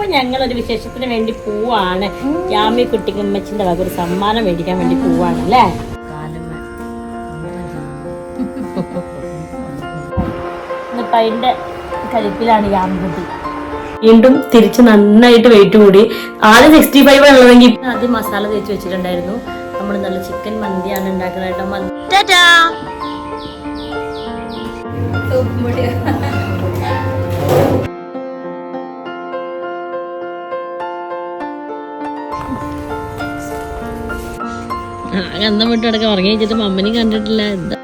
അപ്പോൾ ഞങ്ങളൊരു വിശേഷത്തിന് വേണ്ടി പോവാണ്. ജാമി കുട്ടിക്ക് ഉമ്മച്ചിന്റെ വക ഒരു സമ്മാനം മേടിക്കാൻ വേണ്ടി പോവാണ് അല്ലേ. ഇന്നിപ്പോൾ അതിൻ്റെ കരുപ്പിലാണ് ജാമിക്കുട്ടി. വീണ്ടും തിരിച്ച് നന്നായിട്ട് വെയിറ്റ് കൂടി. ആദ്യം 65 ഉള്ളതെങ്കിൽ ആദ്യം മസാല തേച്ച് വെച്ചിട്ടുണ്ടായിരുന്നു. നമ്മൾ നല്ല ചിക്കൻ മന്തിയാണ് ഉണ്ടാക്കുന്നത് കേട്ടോ. അന്നം വിട്ട് കിടക്കാൻ ഉറങ്ങി വെച്ചിട്ട് മമ്മനും കണ്ടിട്ടില്ല. എന്താ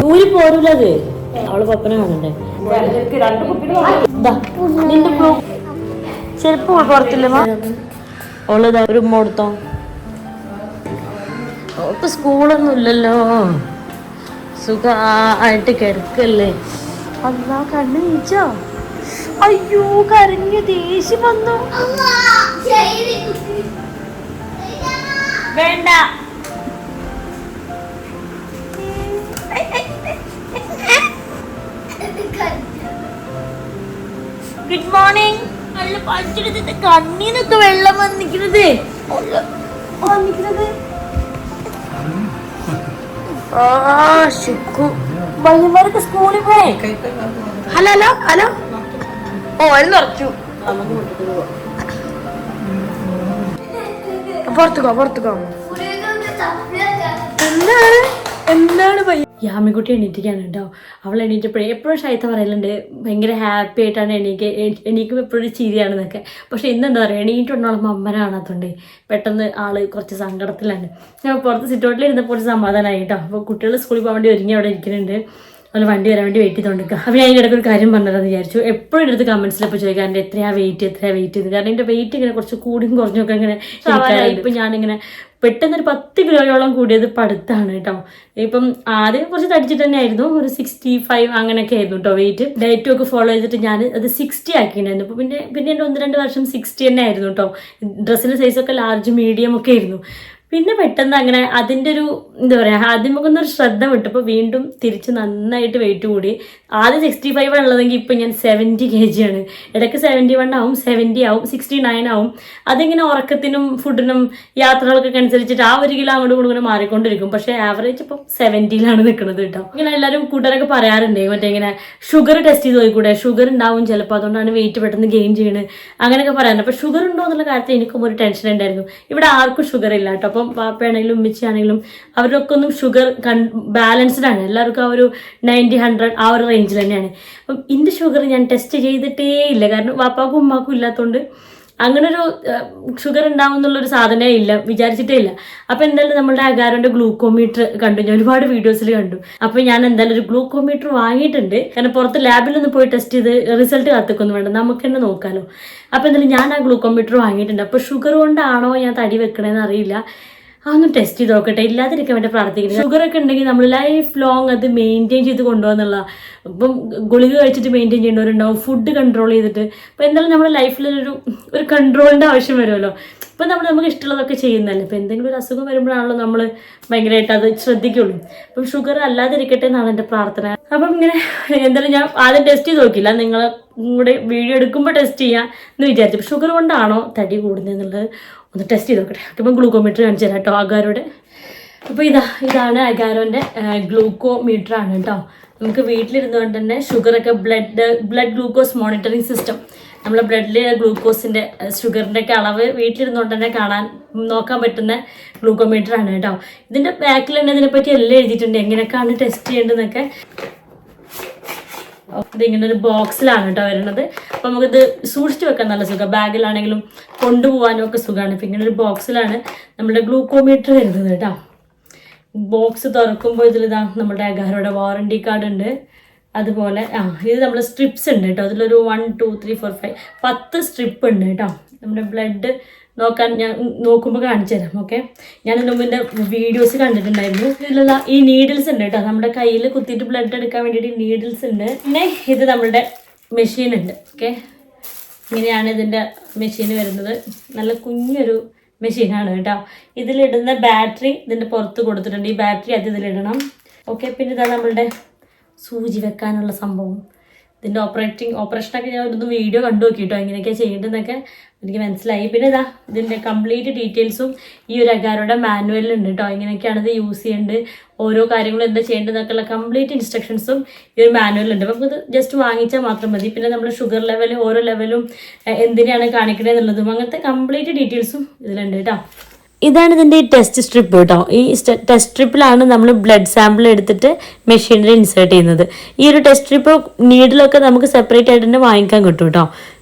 ൂരി പോരൂലത്. അവള് പപ്പനെ കാണണ്ടേ. നിന്റെ ചെരുപ്പ് പുറത്തില്ല. അവളിതാ ഒരു ഉമ്മ കൊടുത്തോ. അവൾക്ക് സ്കൂളൊന്നും ഇല്ലല്ലോ, സുഖമായിട്ട് കിടക്കല്ലേ. അല്ലാ കണ്ണ് നീച്ചോ. അയ്യോ കരഞ്ഞു, ദേഷ്യം വന്നു. വേണ്ട. Good morning. നല്ല പഠിച്ചെടുത്തിട്ട് കണ്ണീന്നൊക്കെ വെള്ളം വന്നിക്കുന്നത്. വൈകുന്നേരത്തെ സ്കൂളിൽ പോയി. Hello hello hello. ഓ എന്ന് ഉറച്ചു. പുറത്തുക്കോ. എന്താണ് യാമിക്കുട്ടി എണീറ്റിക്കാണ് കേട്ടോ. അവൾ എണീറ്റപ്പോഴേ എപ്പോഴും ഷൈത്ത പറയലുണ്ട് ഭയങ്കര ഹാപ്പി ആയിട്ടാണ് എണീക്കും എപ്പോഴും ചിരിയാണെന്നൊക്കെ. പക്ഷെ ഇന്നെന്താ പറയുക, എണീറ്റുണ്ടോളം അമ്മനെ കാണാത്തോണ്ടേ പെട്ടെന്ന് ആള് കുറച്ച് സങ്കടത്തിലാണ്. ഞാൻ പുറത്ത് സിറ്റൗട്ടിൽ ഇരുന്നപ്പോൾ ഒരു സമാധാനമായി കേട്ടോ. അപ്പോൾ കുട്ടികൾ സ്കൂളിൽ പോകാൻ വേണ്ടി ഒരുങ്ങി അവിടെ ഇരിക്കുന്നുണ്ട്. അതുപോലെ വണ്ടി വരാൻ വേണ്ടി വെയിറ്റ് ചെയ്തോണ്ടിരിക്കുക. അപ്പോൾ ഞാൻ ഇതിൻ്റെ ഒരു കാര്യം പറഞ്ഞതെന്ന് വിചാരിച്ചു. എപ്പോഴും എടുത്ത് കമൻസിലപ്പോൾ ചോദിക്കാം എൻ്റെ എത്രയാ വെയിറ്റ് എന്ന്. കാരണം എൻ്റെ വെയിറ്റ് ഇങ്ങനെ കുറച്ച് കൂടിയും കുറഞ്ഞൊക്കെ ഇങ്ങനെ ഇപ്പം ഞാനിങ്ങനെ പെട്ടെന്നൊരു 10 കിലോയോളം കൂടിയത് പടുത്താണ് കേട്ടോ. ഇപ്പം ആദ്യം കുറച്ച് തടിച്ചിട്ട് തന്നെ ആയിരുന്നു, ഒരു 65 അങ്ങനെയൊക്കെ ആയിരുന്നു കേട്ടോ വെയിറ്റ്. ഡയറ്റും ഒക്കെ ഫോളോ ചെയ്തിട്ട് ഞാൻ അത് 60 ആക്കിയിട്ടുണ്ടായിരുന്നു. അപ്പോൾ പിന്നെ എൻ്റെ 1-2 വർഷം 60 തന്നെ ആയിരുന്നു കേട്ടോ. ഡ്രസ്സിൻ്റെ സൈസൊക്കെ ലാർജ് മീഡിയം ഒക്കെ ആയിരുന്നു. പിന്നെ പെട്ടെന്ന് അങ്ങനെ അതിൻ്റെ ഒരു എന്താ പറയുക, ആദ്യം ഒക്കെ ഒന്നൊരു ശ്രദ്ധ വിട്ടപ്പോൾ വീണ്ടും തിരിച്ച് നന്നായിട്ട് വെയിറ്റ് കൂടി. ആദ്യം 65 ഉള്ളതെങ്കിൽ ഇപ്പം ഞാൻ 70 kg ആണ്. ഇടയ്ക്ക് 71 ആവും, 70 ആവും, 69 ആവും. അതിങ്ങനെ ഉറക്കത്തിനും ഫുഡിനും യാത്രകൾക്കൊക്കെ അനുസരിച്ചിട്ട് ആ 1 കിലോ അങ്ങോട്ട് ഇങ്ങനെ മാറിക്കൊണ്ടിരിക്കും. പക്ഷേ ആവറേജ് ഇപ്പം 70ലാണ് നിൽക്കുന്നത് കേട്ടോ. ഇങ്ങനെ എല്ലാവരും കൂട്ടുകാരൊക്കെ പറയാറുണ്ട് മറ്റേ ഇങ്ങനെ ഷുഗർ ടെസ്റ്റ് ചെയ്ത് നോക്കിക്കൂടെ, ഷുഗർ ഉണ്ടാവും ചിലപ്പോൾ, അതുകൊണ്ടാണ് വെയിറ്റ് പെട്ടെന്ന് ഗെയിൻ ചെയ്യണത് അങ്ങനെയൊക്കെ പറയാറുണ്ട്. അപ്പോൾ ഷുഗർ ഉണ്ടോ എന്നുള്ള കാര്യത്തിൽ എനിക്കും ഒരു ടെൻഷൻ ഉണ്ടായിരുന്നു. ഇവിടെ ആർക്കും ഷുഗർ ഇല്ല കേട്ടോ. അപ്പം പാപ്പയാണെങ്കിലും ഉമ്മച്ചിയാണെങ്കിലും അവരൊക്കെ ഒന്നും ഷുഗർ ബാലൻസ്ഡ് ആണ്. എല്ലാവർക്കും ആ ഒരു 90-100 ആ ഒരു റേഞ്ചിൽ തന്നെയാണ്. അപ്പം എൻ്റെ ഷുഗർ ഞാൻ ടെസ്റ്റ് ചെയ്തിട്ടേ ഇല്ല. കാരണം വാപ്പാക്കും ഉമ്മാക്കും ഇല്ലാത്തതുകൊണ്ട് അങ്ങനെ ഒരു ഷുഗർ ഉണ്ടാവും എന്നുള്ളൊരു സാധനമേ ഇല്ല, വിചാരിച്ചിട്ടേ ഇല്ല. അപ്പം എന്തായാലും നമ്മളുടെ അഗാരോൻ്റെ ഗ്ലൂക്കോമീറ്റർ കണ്ടു, ഞാൻ ഒരുപാട് വീഡിയോസിൽ കണ്ടു. അപ്പം ഞാൻ എന്തായാലും ഒരു ഗ്ലൂക്കോമീറ്റർ വാങ്ങിയിട്ടുണ്ട്. കാരണം പുറത്ത് ലാബിലൊന്ന് പോയി ടെസ്റ്റ് ചെയ്ത് റിസൾട്ട് കാത്തിക്കൊന്നും വേണ്ട, നമുക്ക് തന്നെ നോക്കാമല്ലോ. അപ്പം എന്തായാലും ഞാൻ ആ ഗ്ലൂക്കോമീറ്റർ വാങ്ങിയിട്ടുണ്ട്. അപ്പോൾ ഷുഗർ കൊണ്ടാണോ ഞാൻ തടി വെക്കണേന്ന് അറിയില്ല. അതൊന്നും ടെസ്റ്റ് ചെയ്ത് നോക്കട്ടെ, ഇല്ലാതിരിക്കാൻ വേണ്ടി പ്രാർത്ഥിക്കുന്നത്. ഷുഗറൊക്കെ ഉണ്ടെങ്കിൽ നമ്മൾ ലൈഫ് ലോങ് അത് മെയിൻറ്റെയിൻ ചെയ്ത് കൊണ്ടുപോകുന്നുള്ള. ഇപ്പം ഗുളിക കഴിച്ചിട്ട് മെയിൻറ്റെയിൻ ചെയ്യേണ്ടവരുണ്ടാവും, ഫുഡ് കൺട്രോൾ ചെയ്തിട്ട്. അപ്പോൾ എന്തായാലും നമ്മുടെ ലൈഫിൽ ഒരു കൺട്രോളിൻ്റെ ആവശ്യം വരുമല്ലോ. ഇപ്പം നമുക്ക് ഇഷ്ടമുള്ളതൊക്കെ ചെയ്യുന്നതല്ലേ. ഇപ്പോൾ എന്തെങ്കിലും ഒരു അസുഖം വരുമ്പോഴാണല്ലോ നമ്മൾ ഭയങ്കരമായിട്ട് അത് ശ്രദ്ധിക്കുള്ളൂ. അപ്പം ഷുഗർ അല്ലാതിരിക്കട്ടെ എന്നാണ് എൻ്റെ പ്രാർത്ഥന. അപ്പം ഇങ്ങനെ എന്തായാലും ഞാൻ ആദ്യം ടെസ്റ്റ് ചെയ്ത് നോക്കില്ല, നിങ്ങൾ കൂടെ വീഡിയോ എടുക്കുമ്പോൾ ടെസ്റ്റ് ചെയ്യാം എന്ന് വിചാരിച്ചു. ഷുഗർ കൊണ്ടാണോ തടി കൂടുന്നതെന്നുള്ളത് ഒന്ന് ടെസ്റ്റ് ചെയ്ത് നോക്കട്ടെ. ഇപ്പം ഗ്ലൂക്കോമീറ്റർ കാണിച്ചു തരാം കേട്ടോ അഗാരോടെ. അപ്പോൾ ഇതാണ് അഗാരോൻ്റെ ഗ്ലൂക്കോമീറ്റർ ആണ് കേട്ടോ. നമുക്ക് വീട്ടിലിരുന്നുകൊണ്ട് തന്നെ ഷുഗറൊക്കെ ബ്ലഡ് ഗ്ലൂക്കോസ് മോണിറ്ററിങ് സിസ്റ്റം, നമ്മുടെ ബ്ലഡിലെ ഗ്ലൂക്കോസിൻ്റെ ഷുഗറിൻ്റെ ഒക്കെ അളവ് വീട്ടിലിരുന്നുകൊണ്ട് തന്നെ നോക്കാൻ പറ്റുന്ന ഗ്ലൂക്കോമീറ്റർ ആണ് കേട്ടോ. ഇതിൻ്റെ ബാക്കിൽ തന്നെ ഇതിനെപ്പറ്റി എല്ലാം എഴുതിയിട്ടുണ്ട്, എങ്ങനെയൊക്കെയാണ് ടെസ്റ്റ് ചെയ്യേണ്ടതെന്നൊക്കെ. ഇതിങ്ങനെ ഒരു ബോക്സിലാണ് കേട്ടോ വരുന്നത്. അപ്പോൾ നമുക്കിത് സൂക്ഷിച്ച് വെക്കാൻ നല്ല സുഖം, ബാഗിലാണെങ്കിലും കൊണ്ടുപോകാനും ഒക്കെ സുഖമാണ്. അപ്പോൾ ഇങ്ങനെ ഒരു ബോക്സിലാണ് നമ്മുടെ ഗ്ലൂക്കോമീറ്റർ വരുന്നത് കേട്ടോ. ബോക്സ് തുറക്കുമ്പോൾ ഇതിലിതാ നമ്മുടെ അഗാരോടെ വാറണ്ടി കാർഡ് ഉണ്ട്. അതുപോലെ ഇത് നമ്മുടെ സ്ട്രിപ്സ് ഉണ്ട് കേട്ടോ. അതിലൊരു 1 2 3 4 5 10 സ്ട്രിപ്പ് ഉണ്ട് കേട്ടോ. നമ്മുടെ ബ്ലഡ് നോക്കാൻ ഞാൻ നോക്കുമ്പോൾ കാണിച്ചു തരാം. ഓക്കെ, ഞാൻ ഇതിന് മുമ്പ് എൻ്റെ വീഡിയോസ് കണ്ടിട്ടുണ്ടായിരുന്നു. ഇതിലുള്ള ഈ നീഡിൽസ് ഉണ്ട് കേട്ടോ. നമ്മുടെ കയ്യിൽ കുത്തിയിട്ട് ബ്ലഡ് എടുക്കാൻ വേണ്ടിയിട്ട് നീഡിൽസ് ഉണ്ട്. പിന്നെ ഇത് നമ്മുടെ മെഷീൻ ഉണ്ട്. ഓക്കെ, ഇങ്ങനെയാണ് ഇതിൻ്റെ മെഷീൻ വരുന്നത്. നല്ല കുഞ്ഞൊരു മെഷീനാണ് കേട്ടോ. ഇതിലിടുന്ന ബാറ്ററി ഇതിൻ്റെ പുറത്ത് കൊടുത്തിട്ടുണ്ട്. ഈ ബാറ്ററി അത് ഇതിലിടണം. ഓക്കെ, പിന്നെ ഇതാ നമ്മളുടെ സൂചി വെക്കാനുള്ള സംഭവം. ഇതിൻ്റെ ഓപ്പറേഷനൊക്കെ ഞാൻ ഒരു വീഡിയോ കണ്ടു നോക്കിയിട്ടോ, എങ്ങനെയൊക്കെയാണ് ചെയ്യേണ്ടതെന്നൊക്കെ എനിക്ക് മനസ്സിലായി. പിന്നെ ഇതാ ഇതിൻ്റെ കംപ്ലീറ്റ് ഡീറ്റെയിൽസും ഈ ഒരു അഗാരോടെ മാനുവലുണ്ട് കേട്ടോ. എങ്ങനെയൊക്കെയാണ് ഇത് യൂസ് ചെയ്യേണ്ടത്, ഓരോ കാര്യങ്ങളും എന്താ ചെയ്യേണ്ടതെന്നൊക്കെയുള്ള കംപ്ലീറ്റ് ഇൻസ്ട്രക്ഷൻസും ഈ ഒരു മാനുവലുണ്ട്. അപ്പോൾ ഇത് ജസ്റ്റ് വാങ്ങിച്ചാൽ മാത്രം മതി. പിന്നെ നമ്മൾ ഷുഗർ ലെവൽ ഓരോ ലെവലും എന്തിനാണ് കാണിക്കണത് എന്നുള്ളതും അങ്ങനത്തെ കംപ്ലീറ്റ് ഡീറ്റെയിൽസും ഇതിലുണ്ട് കേട്ടോ. ഇതാണ് ഇതിൻ്റെ ഈ ടെസ്റ്റ് സ്ട്രിപ്പ് കേട്ടോ. ഈ ടെസ്റ്റ് സ്ട്രിപ്പിലാണ് നമ്മൾ ബ്ലഡ് സാമ്പിൾ എടുത്തിട്ട് മെഷീനിൽ ഇൻസേർട്ട് ചെയ്യുന്നത്. ഈ ഒരു ടെസ്റ്റ് സ്ട്രിപ്പ് നീഡിലൊക്കെ നമുക്ക് സെപ്പറേറ്റ് ആയിട്ട് തന്നെ വാങ്ങിക്കാൻ കിട്ടും കേട്ടോ.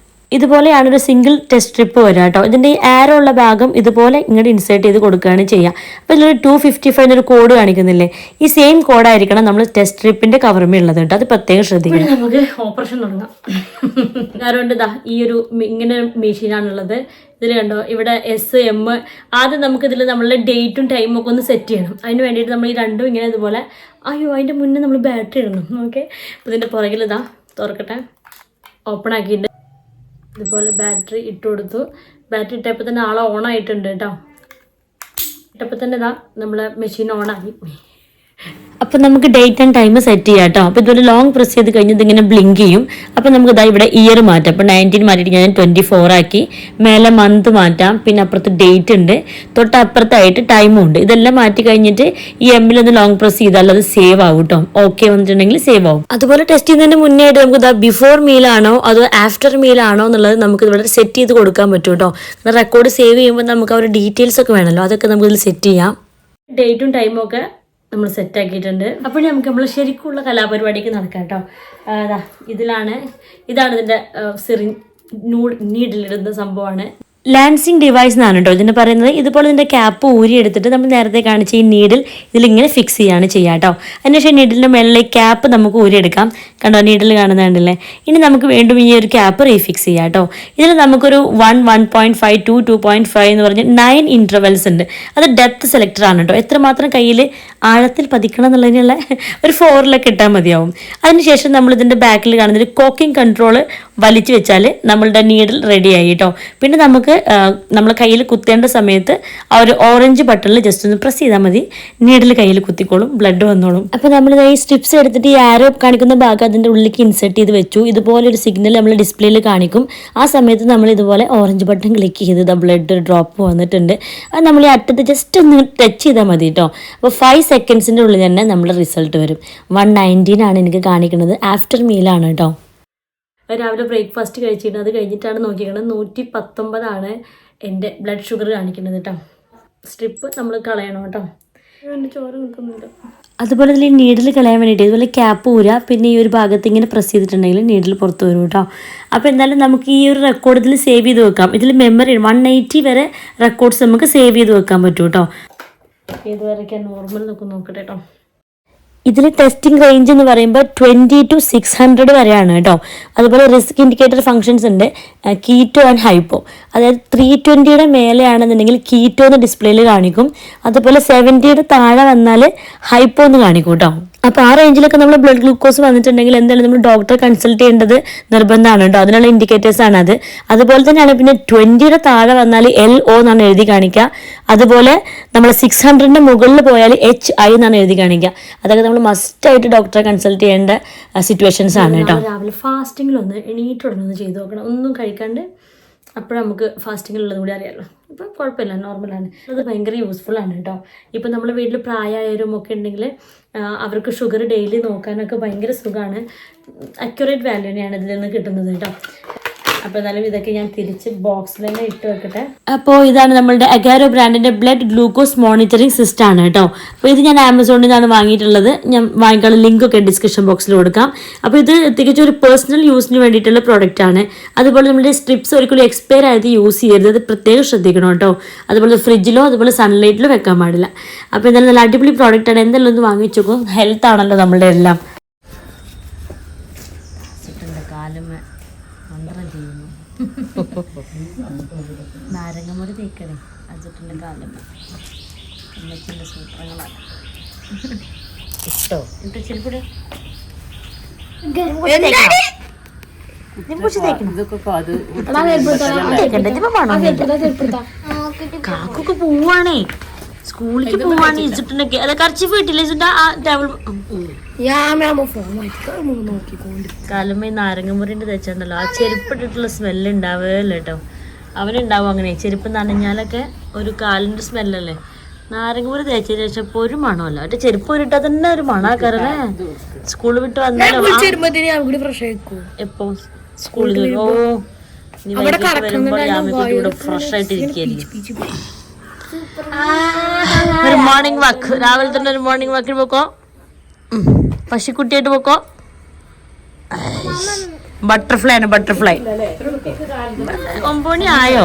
ഇതുപോലെയാണ് ഒരു സിംഗിൾ ടെസ്റ്റ് സ്ട്രിപ്പ് വരിക കേട്ടോ. ഇതിൻ്റെ ഈ ആരോ ഉള്ള ഭാഗം ഇതുപോലെ ഇങ്ങോട്ട് ഇൻസേർട്ട് ചെയ്ത് കൊടുക്കുകയാണ് ചെയ്യുക. അപ്പോൾ ഇതിലൊരു 255 എന്നൊരു കോഡ് കാണിക്കുന്നില്ലേ, ഈ സെയിം കോഡായിരിക്കണം നമ്മൾ ടെസ്റ്റ് സ്ട്രിപ്പിൻ്റെ കവറുമേ ഉള്ളത് കേട്ടോ. അത് പ്രത്യേകം ശ്രദ്ധിക്കണം. നമുക്ക് ഓപ്പറേഷൻ തുടങ്ങാം. കാരണം ഇതാ ഈ ഒരു ഇങ്ങനെ മെഷീനാണുള്ളത്. ഇതിൽ കണ്ടോ, ഇവിടെ SM. ആദ്യം നമുക്കിതിൽ നമ്മളുടെ ഡേറ്റും ടൈമും ഒക്കെ ഒന്ന് സെറ്റ് ചെയ്യണം. അതിന് വേണ്ടിയിട്ട് നമ്മൾ ഈ രണ്ടും ഇങ്ങനെ ഇതുപോലെ അതിൻ്റെ മുന്നേ നമ്മൾ ബാറ്ററി ഇടണം. ഓക്കെ, അപ്പോൾ ഇതിൻ്റെ പുറകിൽ ഇതാ തുറക്കട്ടെ, ഓപ്പൺ ആക്കിയിട്ട് ഇതുപോലെ ബാറ്ററി ഇട്ട് കൊടുത്തു. ബാറ്ററി ഇട്ടപ്പോൾ തന്നെ ആളെ ഓണായിട്ടുണ്ട് കേട്ടോ. ഇട്ടപ്പോൾ തന്നെ ഇതാ നമ്മളെ മെഷീൻ ഓണാക്കി. അപ്പോൾ നമുക്ക് ഡേറ്റ് ആൻഡ് ടൈം സെറ്റ് ചെയ്യാം കേട്ടോ. അപ്പോൾ ഇതുപോലെ ലോങ് പ്രസ് ചെയ്ത് കഴിഞ്ഞ് ഇതിങ്ങനെ ബ്ലിങ്ക് ചെയ്യും. അപ്പോൾ നമുക്ക് ഇതാ ഇവിടെ ഇയർ മാറ്റാം. അപ്പോൾ 19 മാറ്റിയിട്ട് ഞാൻ 24 ആക്കി. മേലെ മന്ത് മാറ്റാം. പിന്നെ അപ്പുറത്ത് ഡേറ്റ് ഉണ്ട്, തൊട്ടപ്പുറത്തായിട്ട് ടൈമും ഉണ്ട്. ഇതെല്ലാം മാറ്റി കഴിഞ്ഞിട്ട് ഈ എമ്മിലൊന്ന് ലോങ് പ്രസ് ചെയ്താൽ അത് സേവ് ആവും കേട്ടോ. ഓക്കെ വന്നിട്ടുണ്ടെങ്കിൽ സേവ് ആവും. അതുപോലെ ടെസ്റ്റ് ചെയ്യുന്നതിന് മുന്നേ ആയിട്ട് നമുക്ക് ഇതാ ബിഫോർ മീലാണോ അതോ ആഫ്റ്റർ മീലാണോ എന്നുള്ളത് നമുക്ക് ഇവിടെ സെറ്റ് ചെയ്ത് കൊടുക്കാൻ പറ്റും കേട്ടോ. റെക്കോർഡ് സേവ് ചെയ്യുമ്പോൾ നമുക്ക് ആ ഒരു ഡീറ്റെയിൽസ് ഒക്കെ വേണമല്ലോ, അതൊക്കെ നമുക്ക് ഇതിൽ സെറ്റ് ചെയ്യാം. ഡേറ്റും ടൈമും ഒക്കെ നമ്മൾ സെറ്റാക്കിയിട്ടുണ്ട്. അപ്പോൾ നമുക്ക് നമ്മൾ ശരിക്കുള്ള കലാപരിപാടിക്ക് നടക്കാം കേട്ടോ. ഇതാണ് ഇതിൻ്റെ നീഡിലിടുന്ന സംഭവമാണ്. ലാൻസിങ് ഡിവൈസ് എന്നാണ് കേട്ടോ ഇതിന് പറയുന്നത്. ഇതുപോലെ ഇതിൻ്റെ ക്യാപ്പ് ഊരി എടുത്തിട്ട് നമ്മൾ നേരത്തെ കാണിച്ച ഈ നീഡിൽ ഇതിലിങ്ങനെ ഫിക്സ് ചെയ്യാണ് ചെയ്യുക കേട്ടോ. അതിനുശേഷം നീഡിലിൻ്റെ മേളിലെ ക്യാപ്പ് നമുക്ക് ഊരിയെടുക്കാം. കണ്ടോ, നീഡിൽ കാണുന്നുണ്ടല്ലേ. ഇനി നമുക്ക് വീണ്ടും ഈ ഒരു ക്യാപ്പ് റീഫിക്സ് ചെയ്യാം കേട്ടോ. ഇതിൽ നമുക്കൊരു 1 1.5 2 2.5 എന്ന് പറഞ്ഞ് 9 ഇൻ്റർവെൽസ് ഉണ്ട്. അത് ഡെപ്ത് സെലക്ടർ ആണ് കേട്ടോ. എത്രമാത്രം കയ്യിൽ ആഴത്തിൽ പതിക്കണം എന്നുള്ളതിനുള്ള ഒരു 4 ഇട്ടാൽ മതിയാവും. അതിനുശേഷം നമ്മൾ ഇതിൻ്റെ ബാക്കിൽ കാണുന്നൊരു കോക്കിംഗ് കൺട്രോൾ വലിച്ചു വെച്ചാൽ നമ്മളുടെ നീഡിൽ റെഡിയായി കേട്ടോ. പിന്നെ നമുക്ക് നമ്മൾ കയ്യിൽ കുത്തേണ്ട സമയത്ത് ആ ഒരു ഓറഞ്ച് ബട്ടണിൽ ജസ്റ്റ് ഒന്ന് പ്രസ് ചെയ്താൽ മതി, നീഡിൽ കയ്യിൽ കുത്തിക്കോളും, ബ്ലഡ് വന്നോളും. അപ്പോൾ നമ്മൾ ഈ സ്ട്രിപ്സ് എടുത്തിട്ട് ഈ ആരോ കാണിക്കുന്ന ഭാഗം അതിൻ്റെ ഉള്ളിലേക്ക് ഇൻസെർട്ട് ചെയ്ത് വെച്ചു. ഇതുപോലെ ഒരു സിഗ്നൽ നമ്മൾ ഡിസ്പ്ലേയിൽ കാണിക്കും. ആ സമയത്ത് നമ്മൾ ഇതുപോലെ ഓറഞ്ച് ബട്ടൺ ക്ലിക്ക് ചെയ്ത് ബ്ലഡ് ഡ്രോപ്പ് വന്നിട്ടുണ്ട്. അത് നമ്മൾ ഈ അറ്റത്ത് ജസ്റ്റ് ഒന്ന് ടച്ച് ചെയ്താൽ മതി കേട്ടോ. അപ്പോൾ 5 സെക്കൻഡ്സിൻ്റെ ഉള്ളിൽ തന്നെ നമ്മൾ റിസൾട്ട് വരും. 119 ആണ് എനിക്ക് കാണിക്കുന്നത്. ആഫ്റ്റർ മീലാണ് കേട്ടോ. രാവിലെ ബ്രേക്ക്ഫാസ്റ്റ് കഴിച്ചിട്ട് അത് കഴിഞ്ഞിട്ടാണ് നോക്കിക്കുന്നത്. 119 എൻ്റെ ബ്ലഡ് ഷുഗർ കാണിക്കുന്നത് കേട്ടോ. സ്ട്രിപ്പ് നമ്മൾ കളയണം കേട്ടോ. എൻ്റെ ചോറ് നിൽക്കുന്നുണ്ട്. അതുപോലെ ഇതിൽ നീഡിൽ കളയാൻ വേണ്ടിയിട്ട് ഇതുപോലെ ക്യാപ്പ് ഊരുക. പിന്നെ ഈ ഒരു ഭാഗത്ത് ഇങ്ങനെ പ്രസ് ചെയ്തിട്ടുണ്ടെങ്കിൽ നീഡിൽ പുറത്ത് വരും കേട്ടോ. അപ്പോൾ എന്തായാലും നമുക്ക് ഈ ഒരു റെക്കോർഡ് ഇതിൽ സേവ് ചെയ്ത് വെക്കാം. ഇതിൽ മെമ്മറി 180 വരെ റെക്കോർഡ്സ് നമുക്ക് സേവ് ചെയ്ത് വെക്കാൻ പറ്റും കേട്ടോ. ഇതുവരെയൊക്കെ നോർമൽ നോക്കട്ടെ കേട്ടോ. ഇതിൽ ടെസ്റ്റിംഗ് റേഞ്ച് എന്ന് പറയുമ്പോൾ 20 to 600 വരെയാണ് കേട്ടോ. അതുപോലെ റിസ്ക് ഇൻഡിക്കേറ്റർ ഫങ്ഷൻസ് ഉണ്ട്, കീറ്റോ ആൻഡ് ഹൈപ്പോ. അതായത് 320 മേലെയാണെന്നുണ്ടെങ്കിൽ കീറ്റോ എന്ന് ഡിസ്പ്ലേയിൽ കാണിക്കും. അതുപോലെ 70 താഴെ വന്നാൽ ഹൈപ്പോ എന്ന് കാണിക്കും കേട്ടോ. അപ്പോൾ ആ റേഞ്ചിലൊക്കെ നമ്മൾ ബ്ലഡ് ഗ്ലൂക്കോസ് വന്നിട്ടുണ്ടെങ്കിൽ എന്തായാലും നമ്മൾ ഡോക്ടറെ കൺസൾട്ട് ചെയ്യേണ്ടത് നിർബന്ധമാണ് കേട്ടോ. അതിനുള്ള ഇൻഡിക്കേറ്റേഴ്സാണ് അത്. അതുപോലെ തന്നെയാണ് പിന്നെ 20 താഴെ വന്നാൽ LO എന്നാണ് എഴുതി കാണിക്കുക. അതുപോലെ നമ്മൾ 600 മുകളിൽ പോയാൽ HI എന്നാണ് എഴുതി കാണിക്കുക. അതൊക്കെ നമ്മൾ മസ്റ്റായിട്ട് ഡോക്ടറെ കൺസൾട്ട് ചെയ്യേണ്ട സിറ്റുവേഷൻസ് ആണ് കേട്ടോ. രാവിലെ ഫാസ്റ്റിങ്ങിലൊന്ന് എണീറ്റുടനൊന്ന് ചെയ്ത് നോക്കണം, ഒന്നും കഴിക്കാണ്ട്. അപ്പോൾ നമുക്ക് ഫാസ്റ്റിങ്ങിലുള്ളത് കൂടി അറിയാമല്ലോ. ഇപ്പം കുഴപ്പമില്ല, നോർമലാണ്. അത് ഭയങ്കര യൂസ്ഫുള്ളാണ് കേട്ടോ. ഇപ്പം നമ്മൾ വീട്ടിൽ പ്രായമായവരും ഒക്കെ ഉണ്ടെങ്കിൽ അവർക്ക് ഷുഗർ ഡെയിലി നോക്കാനൊക്കെ ഭയങ്കര സുഖമാണ്. അക്യുറേറ്റ് വാല്യൂ തന്നെയാണ് ഇതിൽ നിന്ന് കിട്ടുന്നത് കേട്ടോ. അപ്പോൾ എന്നാലും ഇതൊക്കെ ഞാൻ തിരിച്ച് ബോക്സിൽ തന്നെ ഇട്ട് വെക്കട്ടെ. അപ്പോൾ ഇതാണ് നമ്മളുടെ അഗാരോ ബ്രാൻഡിൻ്റെ ബ്ലഡ് ഗ്ലൂക്കോസ് മോണിറ്ററിംഗ് സിസ്റ്റം ആണ് കേട്ടോ. അപ്പോൾ ഇത് ഞാൻ ആമസോണിൽ നിന്നാണ് വാങ്ങിയിട്ടുള്ളത്. ഞാൻ വാങ്ങിക്കാനുള്ള ലിങ്കൊക്കെ ഡിസ്ക്രിപ്ഷൻ ബോക്സിൽ കൊടുക്കാം. അപ്പോൾ ഇത് തികച്ചും ഒരു പേഴ്സണൽ യൂസിന് വേണ്ടിയിട്ടുള്ള പ്രോഡക്റ്റ് ആണ്. അതുപോലെ നമ്മുടെ സ്ട്രിപ്സ് ഒരിക്കലും എക്സ്പയർ ആയത് യൂസ് ചെയ്യരുത്, അത് പ്രത്യേകം ശ്രദ്ധിക്കണം കേട്ടോ. അതുപോലെ ഫ്രിഡ്ജിലോ അതുപോലെ സൺലൈറ്റിലോ വെക്കാൻ പാടില്ല. അപ്പോൾ എന്തായാലും നല്ല അടിപൊളി പ്രോഡക്റ്റ് ആണ്, എന്തെല്ലാം ഒന്ന് വാങ്ങിച്ചു നോക്കും. ഹെൽത്ത് ആണല്ലോ നമ്മളുടെ എല്ലാം. നാരങ്ങമുറി തേക്കണേ അജിട്ടിൻ്റെ കാലം അമ്മച്ചിൻ്റെ സൂത്രങ്ങളാണ് ഇഷ്ടോ ഇട്ട് ചെരുപ്പിട് കാക്കൊക്കെ പോവാണേ, സ്കൂളിലേക്ക് പോവാണ്. ഇജിട്ടുണ്ടൊക്കെ അല്ല കർച്ചി വീട്ടില്ലേ കാലമ്മ നാരങ്ങമുറിൻ്റെ തേച്ചുണ്ടല്ലോ, ആ ചെരുപ്പിട്ടിട്ടുള്ള സ്മെല്ല് ഉണ്ടാവുകയല്ലോ കേട്ടോ. അവനുണ്ടാവും അങ്ങനെ ചെരുപ്പ് നനഞ്ഞാലൊക്കെ ഒരു കാലിൻ്റെ സ്മെല്ലല്ലേ. നാരങ്ങമുറി തേച്ചതിന് ശേഷം ഇപ്പോൾ ഒരു മണമല്ല, മറ്റേ ചെരുപ്പ് ഊരിട്ടാൽ തന്നെ ഒരു മണാക്കാറല്ലേ. സ്കൂളിൽ വിട്ട് വന്നാലും എപ്പോ സ്കൂളിൽ ഓ നീ വരുമ്പോൾ യാമിക്കുട്ടി ഇവിടെ ഫ്രഷ് ആയിട്ട് ഇരിക്കുകയായിരിക്കും. ഒരു മോർണിംഗ് വാക്ക്, രാവിലെ തന്നെ ഒരു മോർണിംഗ് വാക്കിന് പോക്കോ, പശുക്കുട്ടിയായിട്ട് പോക്കോ. ബട്ടർഫ്ലൈ ആണ് ബട്ടർഫ്ലൈ. 9 മണി ആയോ?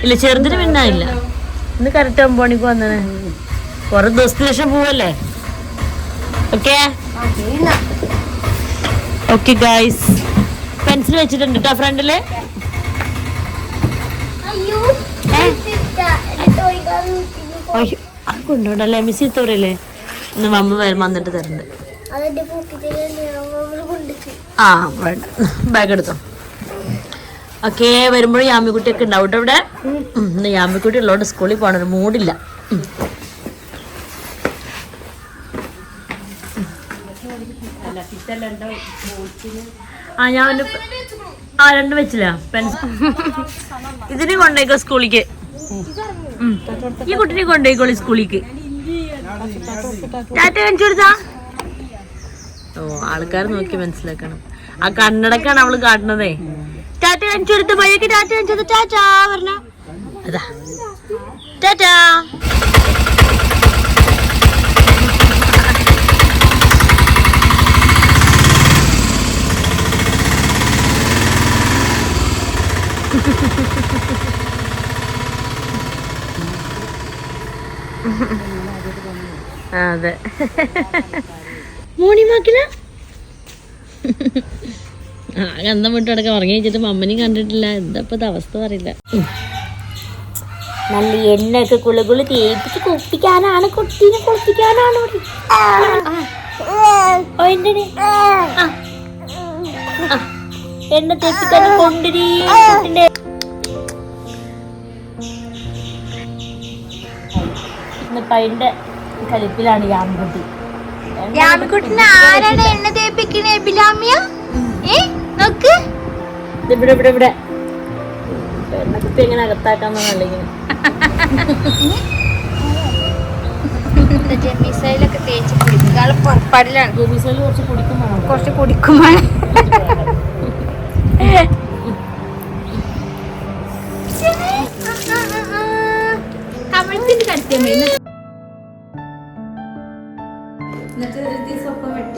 ഇല്ല, ചെറുതിന് പിന്നായില്ല. ഇന്ന് കറക്റ്റ് 9 മണിക്ക് വന്നേ. കുറെ ദിവസത്തിന് ശേഷം പോവല്ലേ. ഓക്കെ ഓക്കെ ഗൈസ്, പെൻസിൽ വെച്ചിട്ടുണ്ട് കേട്ടോ ഫ്രണ്ടില്. കൊണ്ടോണ്ടല്ലേ മിസ് തോറല്ലേ. ഇന്ന് മമ്മ വന്നിട്ട് തരണ്ട്. ആ വേണ്ട, ബാഗ് എടുത്തോ. ഓക്കെ, വരുമ്പോഴും യാമിക്കുട്ടിയൊക്കെ ഉണ്ടാവും കേട്ടോ ഇവിടെ. ഇന്ന് യാമിക്കുട്ടി ഉള്ളതുകൊണ്ട് സ്കൂളിൽ പോകണൊരു മൂടില്ല. ഞാൻ 2 വെച്ചില്ല പെൻസിൽ. ഇതിനെ കൊണ്ടേക്കോ സ്കൂളിലേക്ക്, ഈ കുട്ടിനെ കൊണ്ടേക്കോളി സ്കൂളിലേക്ക്. ടാറ്റ കാണിച്ചു കൊടുത്താ. ഓ, ആൾക്കാർ നോക്കി മനസ്സിലാക്കണം. ആ കണ്ണടക്കാണ് അവള് കാട്ടുന്നതേ. ടാറ്റ കാണിച്ചു കൊടുത്ത് പയ്യൊക്കെ ടാറ്റ കാണിച്ചു കൊടുത്ത് ടാറ്റാ പറഞ്ഞ അതാ ടാറ്റാ. അതെ, മോണിമാക്കില്ല. അന്തം വിട്ട് അടക്കം ഉറങ്ങി വെച്ചിട്ട് മമ്മനെയും കണ്ടിട്ടില്ല. എന്താ ഇപ്പൊ അവസ്ഥ പറയില്ല. നല്ല എണ്ണയൊക്കെ കുളികുളി തേപ്പിച്ച് കുളിപ്പിക്കാനാണ്, കുട്ടീനെ കുളിപ്പിക്കാനാണ്. എണ്ണ തേപ്പിക്കാൻ കൊണ്ടിരി. അതിന്റെ കലിപ്പിലാണ് യാമിക്കുട്ടി. യാമിക്കുട്ടിനെ ആരാണ് എണ്ണ തേപ്പിക്കണേ? ബിലാമിയ നോക്ക് ഇവിടെ ഇവിടെ ഇവിടെ എണ്ണക്കുപ്പി എങ്ങനെ അകത്താക്കാന്നല്ലെങ്കിൽ ജെമിസൈലൊക്കെ തേച്ച് കുടിക്കും. പുറപ്പാടിലാണ്. ജെമിസൈൽ കുറച്ച് കുടിക്കുമ്പോൾ കുറച്ച് കുടിക്കുമ്പോൾ കമഴ്ത്തിട്ട് കടിച്ചേ.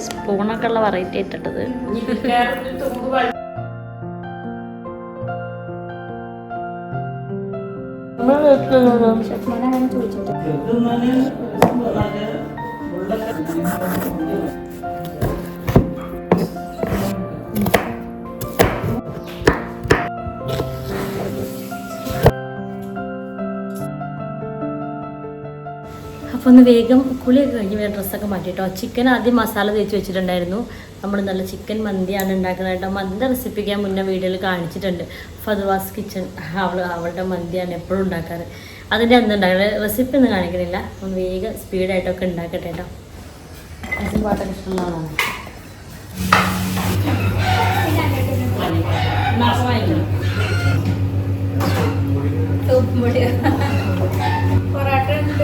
സ്പൂണൊക്കെ ഉള്ള വെറൈറ്റി ആയിട്ടിട്ടത്. അപ്പോൾ ഒന്ന് വേഗം കുളിയൊക്കെ കഴിഞ്ഞ് വേറെ ഡ്രസ്സൊക്കെ മാറ്റിട്ടോ. ചിക്കൻ ആദ്യം മസാല തേച്ച് വെച്ചിട്ടുണ്ടായിരുന്നു. നമ്മൾ നല്ല ചിക്കൻ മന്തിയാണ് ഉണ്ടാക്കുന്നത് കേട്ടോ. മന്തി റെസിപ്പിക്ക് ഞാൻ മുന്നേ വീഡിയോയിൽ കാണിച്ചിട്ടുണ്ട്. ഫദ്വാസ് കിച്ചൺ, അവളുടെ മന്തിയാണ് എപ്പോഴും ഉണ്ടാക്കാറ്. അതിൻ്റെ എന്തുണ്ടാക്കുന്നത് റെസിപ്പി ഒന്നും കാണിക്കണില്ല. ഒന്ന് വേഗം സ്പീഡായിട്ടൊക്കെ ഉണ്ടാക്കട്ടെ കേട്ടോ. അതും പാട്ടൊക്കെ ഇഷ്ടമുള്ളതാണ്.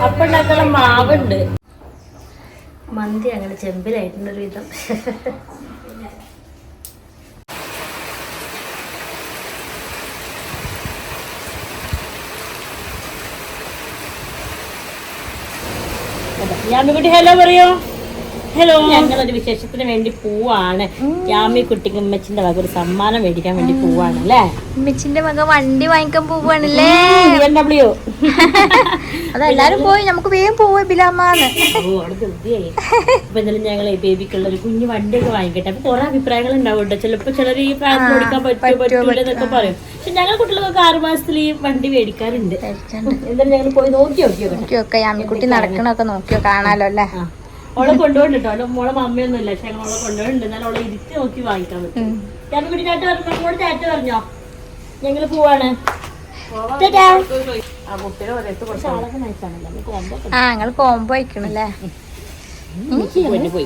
അപ്പം ഉണ്ടാക്കുന്ന മാവുണ്ട്. മന്തി അങ്ങനെ ചെമ്പിലായിട്ടുണ്ടൊരു വിധം. യാമിക്കുട്ടി ഹലോ പറയോ. ഹലോ. ഞങ്ങളൊരു വിശേഷത്തിന് വേണ്ടി പോവാണ്. യാമി കുട്ടിക്ക് ഉമ്മച്ചിന്റെ വക ഒരു സമ്മാനം മേടിക്കാൻ വേണ്ടി പോവാണ് അല്ലേ. ഉമ്മച്ചിന്റെ മക വണ്ടി വാങ്ങിക്കാൻ പോവാണല്ലേ. BMW. അതെല്ലാരും പോയി, നമുക്ക് വേഗം പോവാ ബിലാമാന്ന്. അപ്പൊ എന്തായാലും ഞങ്ങളെ ബേബിക്കുള്ള ഒരു കുഞ്ഞു വണ്ടിയൊക്കെ വാങ്ങിക്കട്ടെ. അപ്പൊ കുറെ അഭിപ്രായങ്ങൾ ഉണ്ടാവും കേട്ടോ. ചിലപ്പോ ചിലർ ഈ പ്രായത്തിൽ ഓടിക്കാൻ പറ്റൂല എന്നൊക്കെ പറയും. പക്ഷെ ഞങ്ങൾ കുട്ടികൾക്ക് 6 മാസത്തിൽ ഈ വണ്ടി മേടിക്കാറുണ്ട്. എന്തായാലും ഞങ്ങൾ പോയി നോക്കിയൊക്കെ യാമിക്കുട്ടി നടക്കണൊക്കെ നോക്കിയോ കാണാലോ അല്ലേ. ഓളെ കൊണ്ടുപോയിട്ടോ. അവളെ മോളെ മമ്മയൊന്നും ഇല്ല. പക്ഷെ ഞങ്ങൾ ഓളെ കൊണ്ടുപോയിട്ടുണ്ട്. എന്നാലും ഓളെ ഇരുത്തി നോക്കി വാങ്ങിക്കാൻ പറ്റും. യാമിക്കുട്ടി ചാറ്റ് പറഞ്ഞോ. മോളെ ചാറ്റ് പറഞ്ഞോ. ഞങ്ങള് പോവാണ്. ഞങ്ങൾ കോംബോ അയക്കണല്ലേ.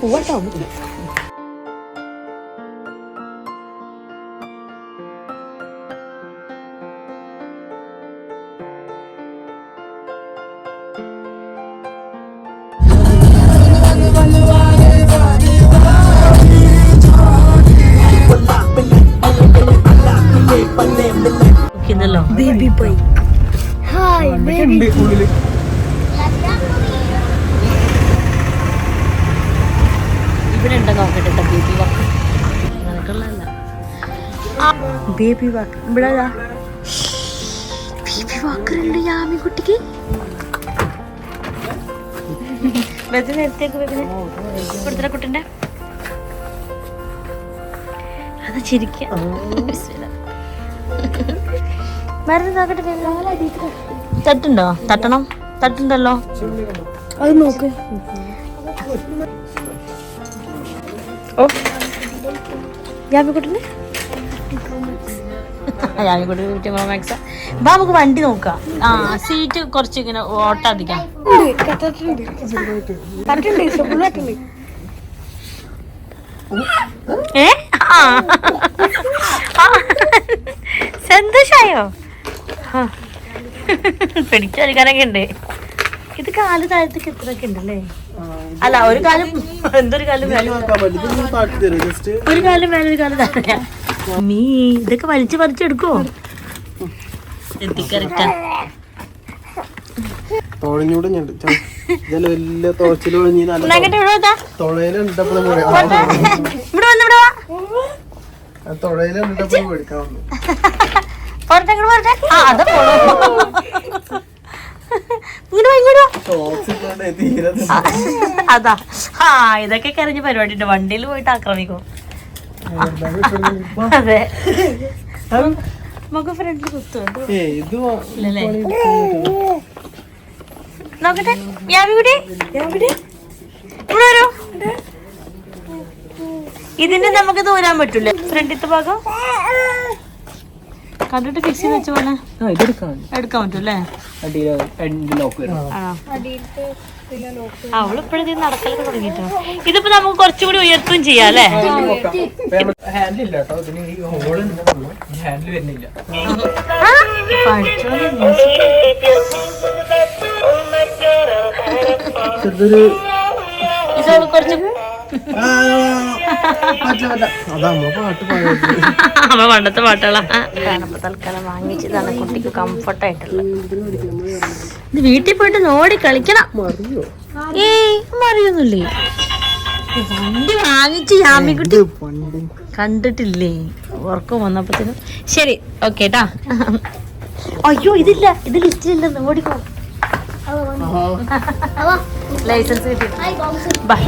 പോവാട്ടോ. Baby boy. Hi baby. ഇവിടെ ഉണ്ടോ നോക്കട്ടെ. ബേബി വാക്ക് നിനക്കുള്ളതല്ല. ബേബി വാക്ക് ഇവിടെ ബേബി വാക്കറുണ്ട് യാമിക്കുട്ടിക്ക്. നേരത്തേക്ക് കൊടുത്തിട്ട കുട്ടിന്റെ അത് ചിരിക്ക. മരുന്ന് നോക്കട്ടെ. തട്ടുണ്ടോ? തട്ടണം. തട്ടുണ്ടല്ലോ. അത് നോക്ക്. ഓ യാമിക്കുട്ടിന് യാമിക്കുട്ടി മാക്സാ. ബാ നമുക്ക് വണ്ടി നോക്കാം. സീറ്റ് കുറച്ച് ഇങ്ങനെ ഓട്ടാധിക്കാം. സന്തോഷായോ? പിടിച്ചെടുക്കാനൊക്കെ ഉണ്ട്. ഇത് കാല് താഴത്തേക്ക് എത്രയൊക്കെ ഉണ്ടല്ലേ. അല്ല ഒരു കാലം എന്തൊരു കാലം ഒരു കാലം വേറെ ഒരു കാലം താഴെ. മീ ഇതൊക്കെ വലിച്ചു പറിച്ചെടുക്കുവോ? എത്തിക്കറക്റ്റാ. അതാ ഇതൊക്കെ കരഞ്ഞ പരിപാടി ഉണ്ട്. വണ്ടിയിൽ പോയിട്ട് ആക്രമിക്കും. അതെ നമുക്ക് ഫ്രണ്ടിൽ കുത്തുവോ? നോക്കട്ടെ. ഇതിന്റെ നമുക്ക് ദൂരാൻ പറ്റൂല. ഫ്രണ്ടിത്തെ ഭാഗം കണ്ടിട്ട് ഫിക്സ് ചെയ്ത് വെച്ച പോലെ എടുക്കാൻ പറ്റൂല്ലേ. അവളിപ്പോഴത്തെ നടക്കലൊക്കെ തുടങ്ങിട്ടോ. ഇതിപ്പോ നമുക്ക് കുറച്ചുകൂടി ഉയർത്തും ചെയ്യാം അല്ലേ. ഇത് കുറച്ച് പണ്ടത്തെ പാട്ടുകളാ. തൽക്കാലം വാങ്ങിച്ചതാണ് കുട്ടിക്ക് കംഫർട്ട് ആയിട്ടുള്ള. ഇത് വീട്ടിൽ പോയിട്ട് നോടി കളിക്കണം. മറിയൊന്നുമില്ലേ. വണ്ടി വാങ്ങിച്ച് യാമിക്കുട്ടി കണ്ടിട്ടില്ലേ. ഉറക്കം വന്നപ്പോഴത്തേനും. ശരി ഓക്കെ ട്ടാ. അയ്യോ ഇതില്ല, ഇത് ലിസ്റ്റിലില്ലെന്ന്. ഓടിക്കോ. ലൈസൻസ് കിട്ടി. ബൈ.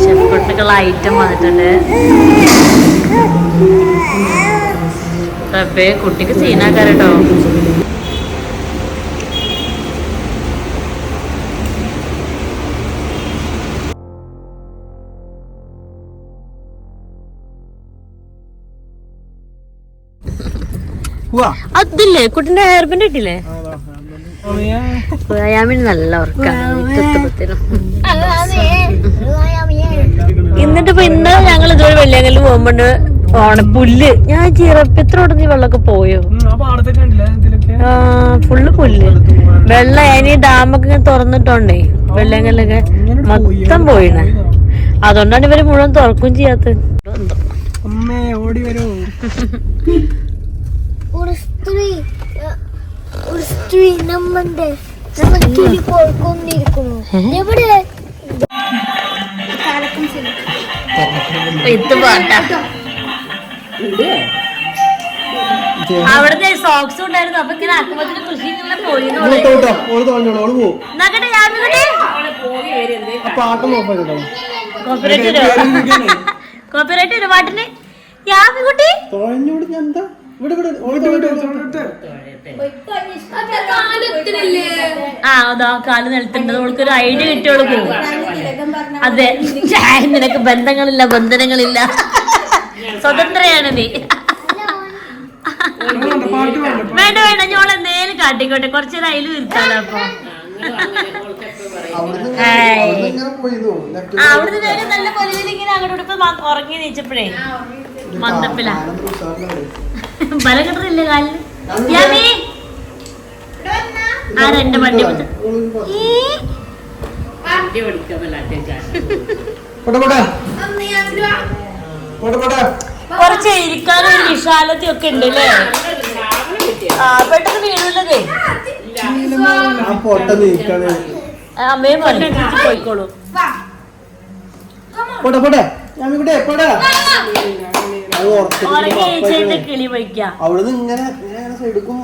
ഷെഫിനുള്ള ഐറ്റം വന്നിട്ടുണ്ട്. കുട്ടിക്ക് സീനാക്കാരട്ടോ. അതില്ലേ കുട്ടിന്റെ ഹെയർ ബാൻഡ് ഇട്ടില്ലേ. വ്യായാമിന് നല്ല ഉറക്കാണ് എന്നിട്ട് ഇപ്പൊ ഇന്നലെ ഞങ്ങൾ ഇതുവരെ വെള്ളിയങ്കലിൽ പോകുമ്പോണ്ട് പുല്ല് ഞാൻ ചിറപ്പിത്ര ഉടനെ വെള്ളമൊക്കെ പോയോ ഫുള്ള് പുല്ല് വെള്ളം ഇനി ഡാമൊക്കെ ഇങ്ങനെ തുറന്നിട്ടോണ്ടേ വെള്ളിയങ്കലിലൊക്കെ മൊത്തം പോയിണ അതുകൊണ്ടാണ് ഇവര് മുഴുവൻ തുറക്കും ചെയ്യാത്തത്. ഓടി വരൂ. അവിടുത്തെ സോക്സ് ഉണ്ടായിരുന്നു അപ്പൊ ഇങ്ങനെ ആക്കുമ്പത്തിന് കൃഷി പോയി കോപ്പിറൈറ്റ് ഒരു പാട്ടിന് യാമിക്കുട്ടി അതാ കാല് നിലത്തുണ്ട് അവൾക്കൊരു ഐഡിയ കിട്ടിയോളൂ പോകും. അതെ നിനക്ക് ബന്ധങ്ങളില്ല ബന്ധനങ്ങളില്ല സ്വതന്ത്രയാണ് നീ. വേണ്ട വേണ്ട ഞോൾ എന്തേലും കാട്ടിക്കോട്ടെ കുറച്ചേരം അതിലും ഇരുത്താലോ. അപ്പൊ അവിടുന്ന് വേഗം നല്ല പൊലിവിൽ ഇങ്ങനെ അങ്ങോട്ട് ഇപ്പൊ ഉറങ്ങി നീച്ചപ്പോഴേ മന്ദപ്പില ബലം കിട്ടറില്ലേ കാലിന്. ആരെന്റെ വണ്ടി കുറച്ച് ഇരിക്കാനും ഒരു വിശാലതയൊക്കെ ഉണ്ട് അല്ലേ. പെട്ടെന്ന് വീണല്ലേ അമ്മയും പറഞ്ഞനുസരിച്ച് പോയിക്കോളൂ. ഉറങ്ങി കിളി പോയിക്കാം. അവിടുന്ന് ഇങ്ങനെ സൈഡിക്കും